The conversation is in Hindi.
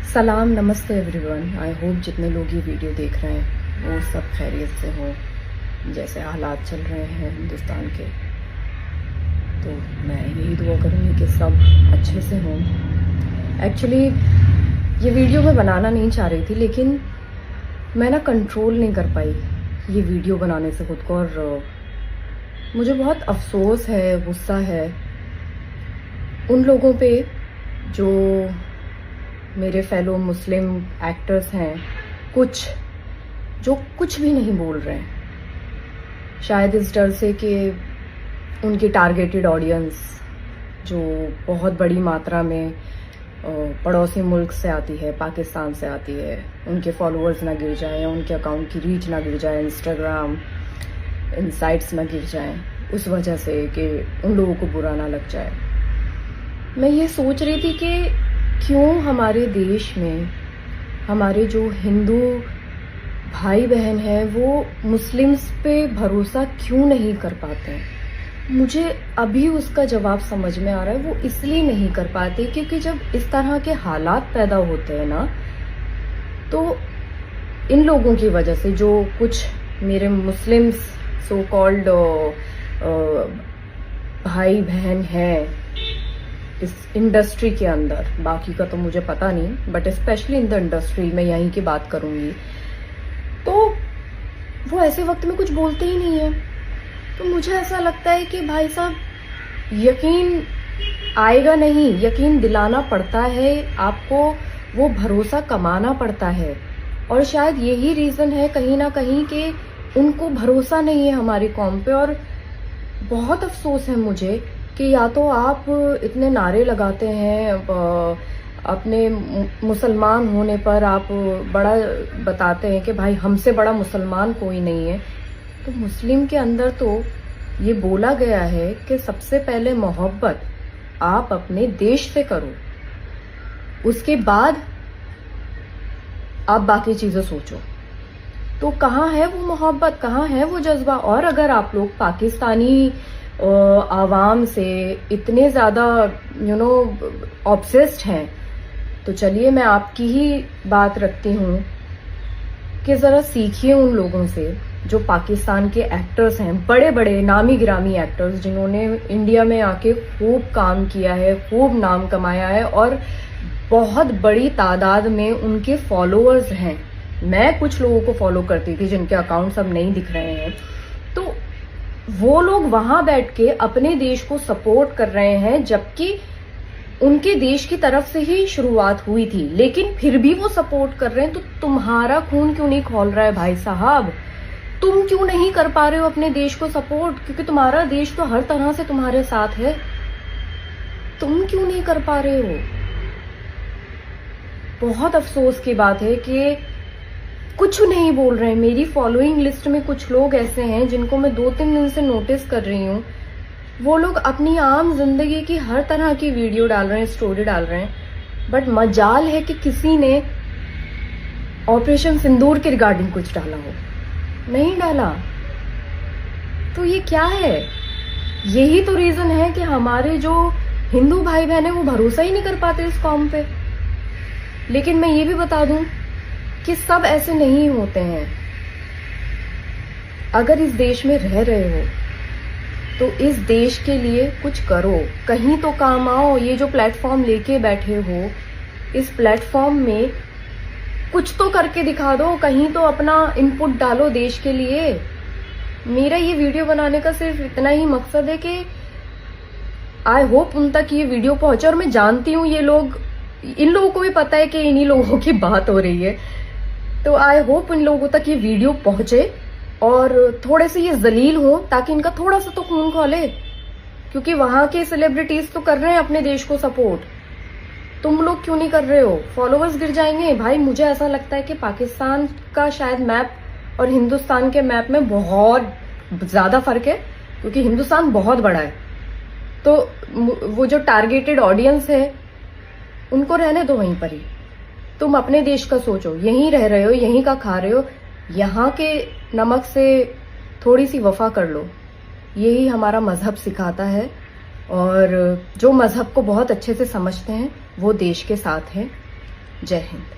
सलाम, नमस्ते एवरीवन। आई होप जितने लोग ये वीडियो देख रहे हैं वो सब खैरियत से हों। जैसे हालात चल रहे हैं हिंदुस्तान के, तो मैं यही दुआ करूँगी कि सब अच्छे से हों। एक्चुअली ये वीडियो मैं बनाना नहीं चाह रही थी, लेकिन मैं ना कंट्रोल नहीं कर पाई ये वीडियो बनाने से खुद को, और मुझे बहुत अफसोस है, गुस्सा है उन लोगों पे जो मेरे फेलो मुस्लिम एक्टर्स हैं, जो कुछ भी नहीं बोल रहे हैं। शायद इस डर से कि उनकी टारगेटेड ऑडियंस जो बहुत बड़ी मात्रा में पड़ोसी मुल्क से आती है, पाकिस्तान से आती है, उनके फॉलोअर्स ना गिर जाएं, उनके अकाउंट की रीच ना गिर जाए, इंस्टाग्राम इनसाइट्स ना गिर जाएं, उस वजह से कि उन लोगों को बुरा ना लग जाए। मैं ये सोच रही थी कि क्यों हमारे देश में हमारे जो हिंदू भाई बहन हैं वो मुस्लिम्स पे भरोसा क्यों नहीं कर पाते हैं। मुझे अभी उसका जवाब समझ में आ रहा है। वो इसलिए नहीं कर पाते क्योंकि जब इस तरह के हालात पैदा होते हैं ना, तो इन लोगों की वजह से जो कुछ मेरे मुस्लिम्स सो कॉल्ड भाई बहन हैं इस इंडस्ट्री के अंदर, बाकी का तो मुझे पता नहीं, but specially in the industry मैं यहीं की बात करूंगी, तो वो ऐसे वक्त में कुछ बोलते ही नहीं है। तो मुझे ऐसा लगता है कि भाई साहब, यकीन आएगा नहीं, यकीन दिलाना पड़ता है आपको, वो भरोसा कमाना पड़ता है। और शायद यही रीजन है कहीं ना कहीं कि उनको भरोसा नहीं है हमारी कौम पे। और बहुत अफसोस है मुझे कि या तो आप इतने नारे लगाते हैं, अपने मुसलमान होने पर आप बड़ा बताते हैं कि भाई हमसे बड़ा मुसलमान कोई नहीं है। तो मुस्लिम के अंदर तो ये बोला गया है कि सबसे पहले मोहब्बत आप अपने देश से करो, उसके बाद आप बाकी चीजें सोचो। तो कहाँ है वो मोहब्बत, कहाँ है वो जज्बा? और अगर आप लोग पाकिस्तानी आवाम से इतने ज्यादा ऑब्सेस्ड हैं, तो चलिए मैं आपकी ही बात रखती हूँ कि जरा सीखिए उन लोगों से जो पाकिस्तान के एक्टर्स हैं, बड़े बड़े नामी गिरामी एक्टर्स जिन्होंने इंडिया में आके खूब काम किया है, खूब नाम कमाया है, और बहुत बड़ी तादाद में उनके फॉलोअर्स हैं। मैं कुछ लोगों को फॉलो करती थी जिनके अकाउंट्स अब नहीं दिख रहे हैं, तो वो लोग वहां बैठ के अपने देश को सपोर्ट कर रहे हैं, जबकि उनके देश की तरफ से ही शुरुआत हुई थी, लेकिन फिर भी वो सपोर्ट कर रहे हैं। तो तुम्हारा खून क्यों नहीं खौल रहा है भाई साहब? तुम क्यों नहीं कर पा रहे हो अपने देश को सपोर्ट? क्योंकि तुम्हारा देश तो हर तरह से तुम्हारे साथ है, तुम क्यों नहीं कर पा रहे हो? बहुत अफसोस की बात है कि कुछ नहीं बोल रहे हैं। मेरी फॉलोइंग लिस्ट में कुछ लोग ऐसे हैं जिनको मैं 2-3 दिन से नोटिस कर रही हूँ। वो लोग अपनी आम जिंदगी की हर तरह की वीडियो डाल रहे हैं, स्टोरी डाल रहे हैं, बट मजाल है कि किसी ने ऑपरेशन सिंदूर के रिगार्डिंग कुछ डाला हो, नहीं डाला। तो ये क्या है? यही तो रीजन है कि हमारे जो हिंदू भाई बहन है वो भरोसा ही नहीं कर पाते इस कौम पे। लेकिन मैं ये भी बता दूं कि सब ऐसे नहीं होते हैं। अगर इस देश में रह रहे हो तो इस देश के लिए कुछ करो, कहीं तो काम आओ। ये जो प्लेटफॉर्म लेके बैठे हो, इस प्लेटफॉर्म में कुछ तो करके दिखा दो, कहीं तो अपना इनपुट डालो देश के लिए। मेरा ये वीडियो बनाने का सिर्फ इतना ही मकसद है कि आई होप उन तक ये वीडियो पहुंचे। और मैं जानती हूँ ये लोग, इन लोगों को भी पता है कि इन्हीं लोगों की बात हो रही है, तो आई होप इन लोगों तक ये वीडियो पहुंचे और थोड़े से ये जलील हो, ताकि इनका थोड़ा सा तो खून खौले। क्योंकि वहां के सेलिब्रिटीज तो कर रहे हैं अपने देश को सपोर्ट, तुम लोग क्यों नहीं कर रहे हो? फॉलोअर्स गिर जाएंगे भाई। मुझे ऐसा लगता है कि पाकिस्तान का शायद मैप और हिंदुस्तान के मैप में बहुत ज्यादा फर्क है, क्योंकि हिंदुस्तान बहुत बड़ा है। तो वो जो टारगेटेड ऑडियंस है उनको रहने दो वहीं पर ही। तुम अपने देश का सोचो, यहीं रह रहे हो, यहीं का खा रहे हो, यहाँ के नमक से थोड़ी सी वफा कर लो। यही हमारा मजहब सिखाता है। और जो मजहब को बहुत अच्छे से समझते हैं वो देश के साथ हैं। जय हिंद।